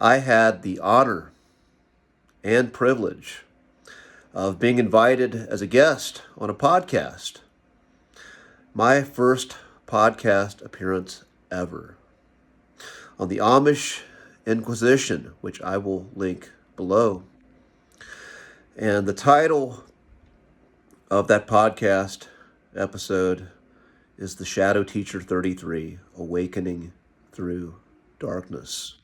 I had the honor and privilege of being invited as a guest on a podcast. My first podcast appearance ever on the Amish Inquisition, which I will link below. And the title of that podcast episode is The Shadow Teacher 33, Awakening Through Darkness.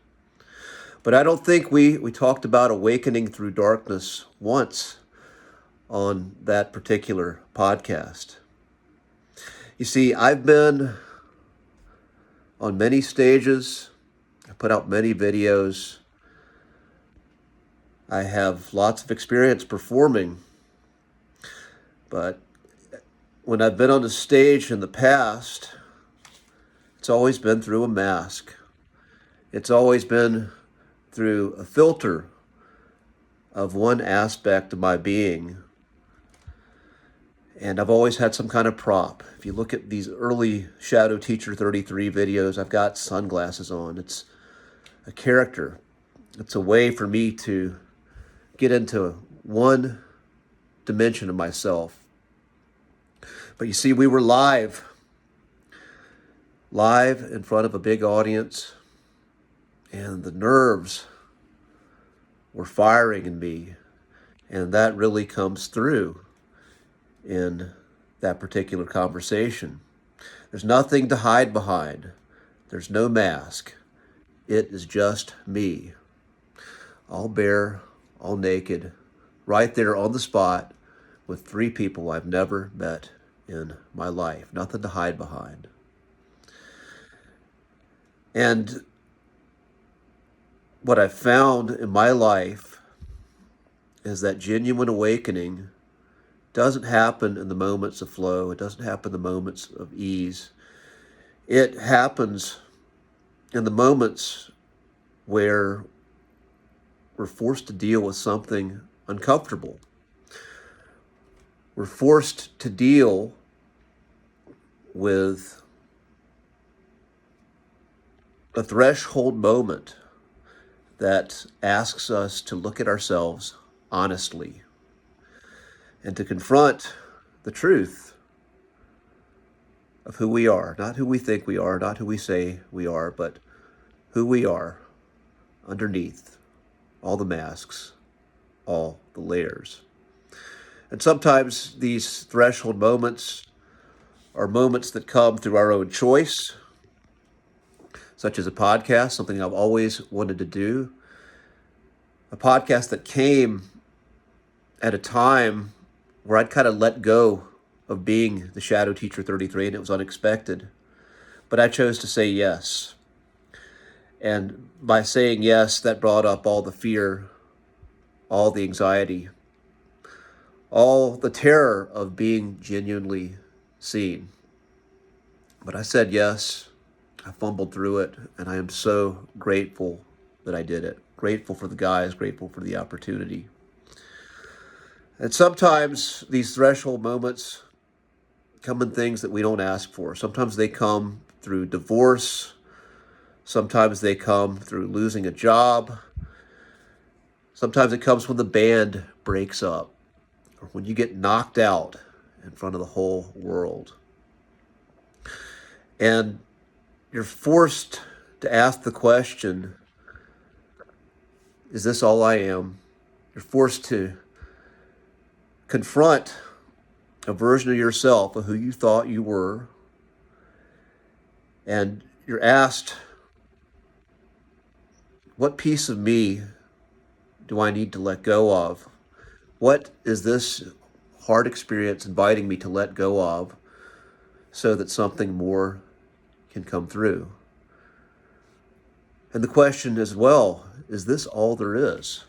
But I don't think we talked about awakening through darkness once on that particular podcast. You see, I've been on many stages. I put out many videos. I have lots of experience performing. But when I've been on a stage in the past, it's always been through a mask. It's always been through a filter of one aspect of my being. And I've always had some kind of prop. If you look at these early Shadow Teacher 33 videos, I've got sunglasses on. It's a character. It's a way for me to get into one dimension of myself. But you see, we were live in front of a big audience, and the nerves were firing in me. And that really comes through in that particular conversation. There's nothing to hide behind. There's no mask. It is just me, all bare, all naked, right there on the spot with three people I've never met in my life. Nothing to hide behind. And what I've found in my life is that genuine awakening doesn't happen in the moments of flow. It doesn't happen in the moments of ease. It happens in the moments where we're forced to deal with something uncomfortable. We're forced to deal with a threshold moment that asks us to look at ourselves honestly and to confront the truth of who we are, not who we think we are, not who we say we are, but who we are underneath all the masks, all the layers. And sometimes these threshold moments are moments that come through our own choice, such as a podcast, something I've always wanted to do. A podcast that came at a time where I'd kind of let go of being the Shadow Teacher 33, and it was unexpected. But I chose to say yes. And by saying yes, that brought up all the fear, all the anxiety, all the terror of being genuinely seen. But I said yes. I fumbled through it, and I am so grateful that I did it. Grateful for the guys, grateful for the opportunity. And sometimes these threshold moments come in things that we don't ask for. Sometimes they come through divorce. Sometimes they come through losing a job. Sometimes it comes when the band breaks up or when you get knocked out in front of the whole world. And you're forced to ask the question, is this all I am? You're forced to confront a version of yourself of who you thought you were. And you're asked, what piece of me do I need to let go of? What is this hard experience inviting me to let go of so that something more can come through? And the question as well, is this all there is?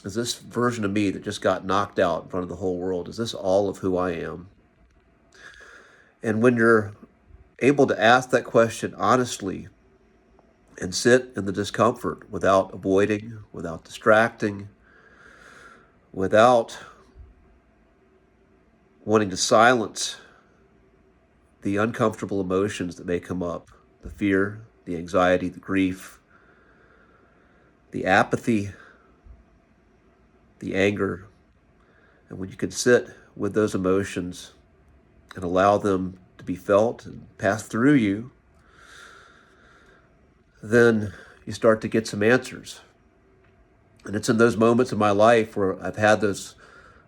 Is this version of me that just got knocked out in front of the whole world, is this all of who I am? And when you're able to ask that question honestly and sit in the discomfort without avoiding, without distracting, without wanting to silence the uncomfortable emotions that may come up, the fear, the anxiety, the grief, the apathy, the anger. And when you can sit with those emotions and allow them to be felt and pass through you, then you start to get some answers. And it's in those moments in my life where I've had those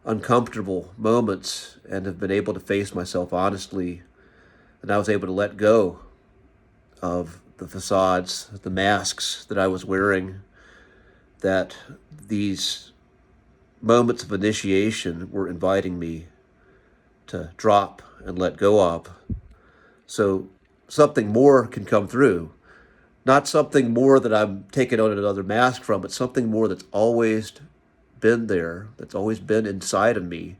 uncomfortable moments and have been able to face myself honestly, and I was able to let go of the facades, the masks that I was wearing, that these moments of initiation were inviting me to drop and let go of. So something more can come through. Not something more that I'm taking on another mask from, but something more that's always been there, that's always been inside of me,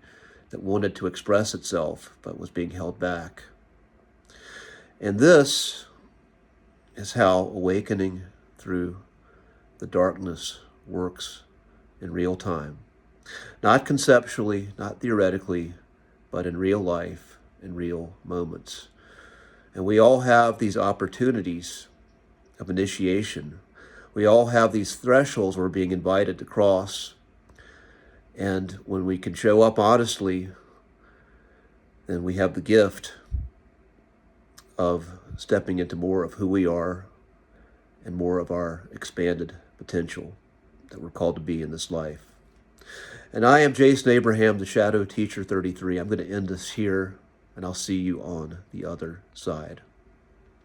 that wanted to express itself, but was being held back. And this is how awakening through the darkness works in real time. Not conceptually, not theoretically, but in real life, in real moments. And we all have these opportunities of initiation. We all have these thresholds we're being invited to cross. And when we can show up honestly, then we have the gift of stepping into more of who we are and more of our expanded potential that we're called to be in this life. And I am Jason Abraham, the Shadow Teacher 33. I'm going to end this here, and I'll see you on the other side.